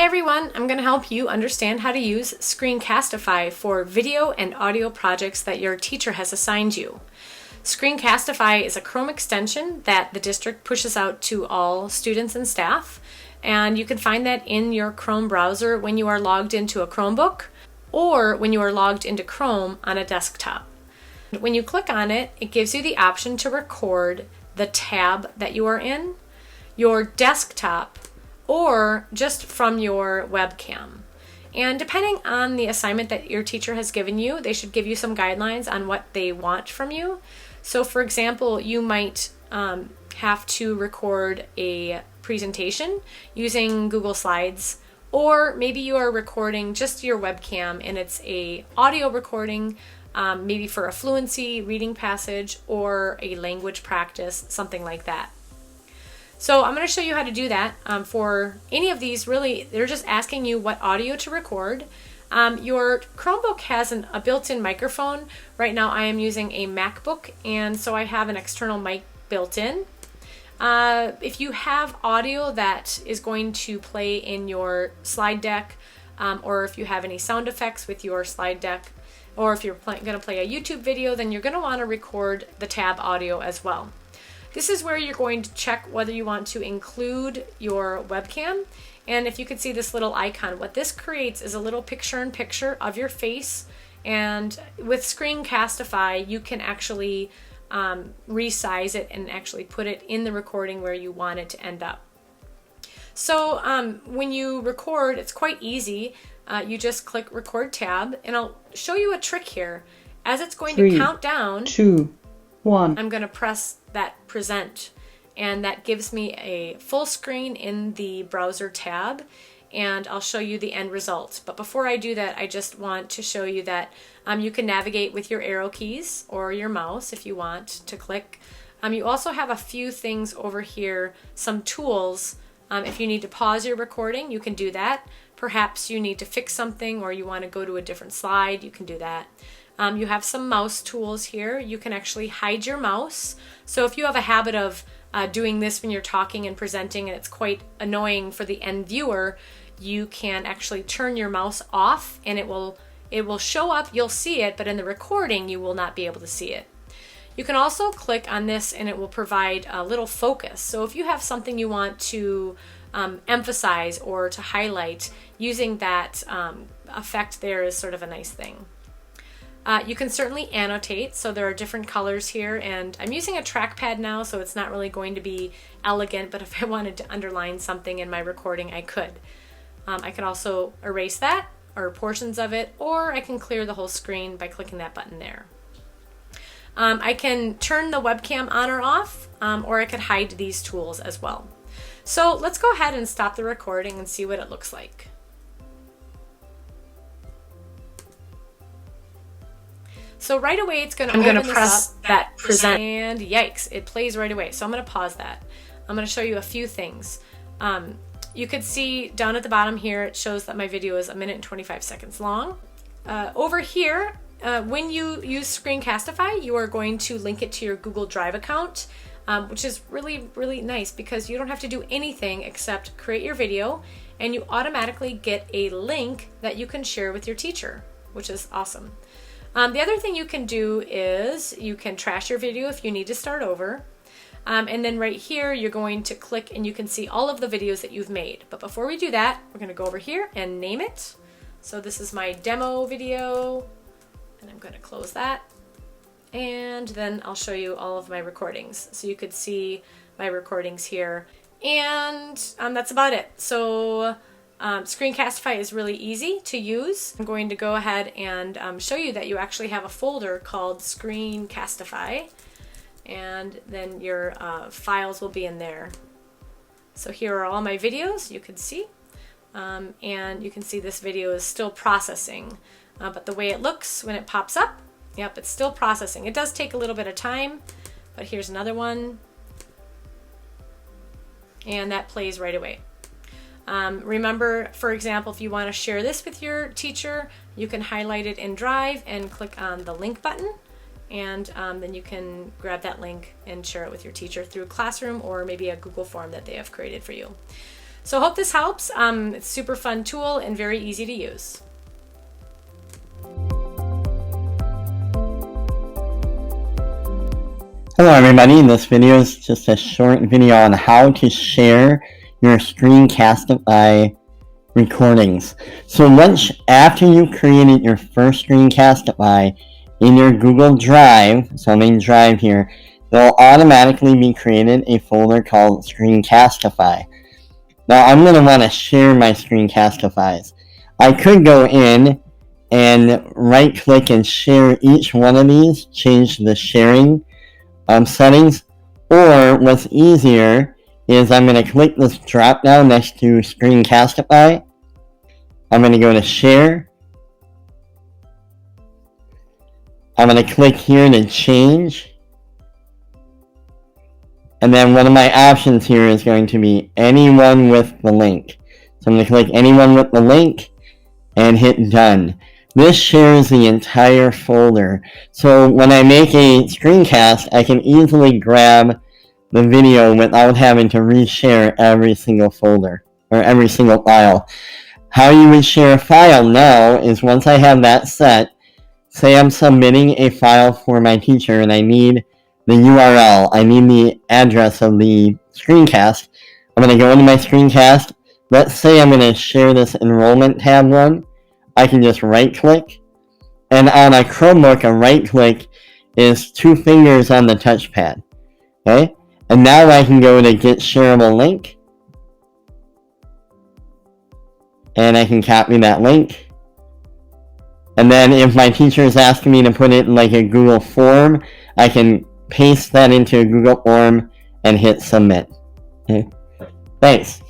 everyone, I'm going to help you understand how to use Screencastify for video and audio projects that your teacher has assigned you. Screencastify is a Chrome extension that the district pushes out to all students and staff, and you can find that in your Chrome browser when you are logged into a Chromebook or when you are logged into Chrome on a desktop. When you click on it, it gives you the option to record the tab that you are in, your desktop, or just from your webcam. And depending on the assignment that your teacher has given you, they should give you some guidelines on what they want from you. So for example, you might have to record a presentation using Google Slides, or maybe you are recording just your webcam and it's a audio recording, maybe for a fluency reading passage or a language practice, something like that. So I'm going to show you how to do that. For any of these, really, they're just asking you what audio to record. Your Chromebook has a built-in microphone. Right now I am using a MacBook, and so I have an external mic built in. If you have audio that is going to play in your slide deck, or if you have any sound effects with your slide deck, or if you're going to play a YouTube video, then you're going to want to record the tab audio as well. This is where you're going to check whether you want to include your webcam. And if you can see this little icon, what this creates is a little picture-in-picture of your face. And with Screencastify, you can actually resize it and actually put it in the recording where you want it to end up. So when you record, it's quite easy. You just click Record tab, and I'll show you a trick here. As it's going to count down, 2, 1. I'm going to press that present, and that gives me a full screen in the browser tab, and I'll show you the end result. But before I do that, I just want to show you that you can navigate with your arrow keys or your mouse if you want to click. You also have a few things over here, some tools. If you need to pause your recording, you can do that. Perhaps you need to fix something or you want to go to a different slide, you can do that. You have some mouse tools here. You can actually hide your mouse. So if you have a habit of doing this when you're talking and presenting and it's quite annoying for the end viewer, you can actually turn your mouse off and it will show up, you'll see it, but in the recording you will not be able to see it. You can also click on this and it will provide a little focus. So if you have something you want to emphasize or to highlight, using that effect there is sort of a nice thing. You can certainly annotate, so there are different colors here, and I'm using a trackpad now, so it's not really going to be elegant, but if I wanted to underline something in my recording, I could. I can also erase that, or portions of it, or I can clear the whole screen by clicking that button there. I can turn the webcam on or off, or I could hide these tools as well. So let's go ahead and stop the recording and see what it looks like. So right away it's going to press that present, and yikes, it plays right away. So I'm going to pause that. I'm going to show you a few things. You could see down at the bottom here, it shows that my video is 1 minute and 25 seconds long. Over here, when you use Screencastify, you are going to link it to your Google Drive account, which is really, really nice because you don't have to do anything except create your video, and you automatically get a link that you can share with your teacher, which is awesome. The other thing you can do is you can trash your video if you need to start over. And then right here, you're going to click and you can see all of the videos that you've made. But before we do that, we're going to go over here and name it. So this is my demo video, and I'm going to close that. And then I'll show you all of my recordings. So you could see my recordings here. And that's about it. So Screencastify is really easy to use. I'm going to go ahead and show you that you actually have a folder called Screencastify, and then your files will be in there. So here are all my videos, you can see, and you can see this video is still processing, but the way it looks when it pops up, yep, it's still processing. It does take a little bit of time, but here's another one, and that plays right away. Remember, for example, if you want to share this with your teacher, you can highlight it in Drive and click on the link button, and then you can grab that link and share it with your teacher through Classroom or maybe a Google form that they have created for you. So hope this helps. It's a super fun tool and very easy to use. Hello everybody, this video is just a short video on how to share your Screencastify recordings. So once after you created your first Screencastify in your Google Drive, so main drive here, they'll automatically be created a folder called Screencastify. Now I'm going to want to share my Screencastifys. I could go in and right click and share each one of these, change the sharing settings, or what's easier is I'm going to click this drop down next to Screencastify. I'm going to go to share. I'm going to click here to change. And then one of my options here is going to be anyone with the link. So I'm going to click anyone with the link and hit done. This shares the entire folder. So when I make a screencast, I can easily grab the video without having to reshare every single folder or every single file. How you would share a file now is once I have that set, say I'm submitting a file for my teacher and I need the URL, I need the address of the screencast. I'm going to go into my screencast. Let's say I'm going to share this enrollment tab one. I can just right click, and on a Chromebook, a right click is 2 fingers on the touchpad. Okay, and now I can go to get shareable link, and I can copy that link. And then if my teacher is asking me to put it in like a Google form, I can paste that into a Google form and hit submit. Okay, thanks.